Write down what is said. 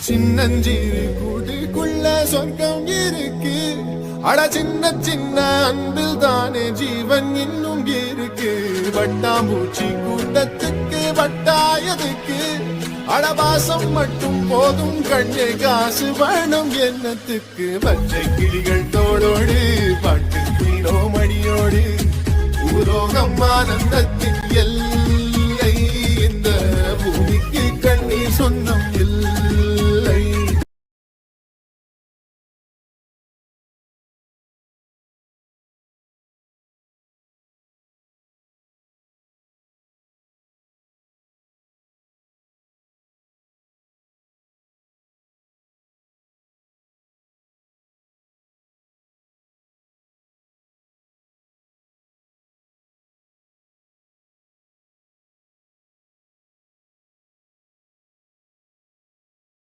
சின்னஞ்சிறு கூட்டுக்குள்ள சொர்க்கம் இருக்கு. அட சின்ன சின்ன அன்பில் தானே ஜீவன் இன்னும் இருக்கு. வட்டாம்பூச்சி கூட்டத்துக்கு வட்டாயதுக்கு அடபாசம் மட்டும் போதும் கண்ணே, காசு வேணும் எண்ணத்துக்கு. பச்சை கிளிகள் தோளோடு பாட்டு மீனோ மணியோடு பூரோகம் ஆனந்தத்தின் எல்லை. இந்த பூமிக்கு கண்ணீர் சொந்தம்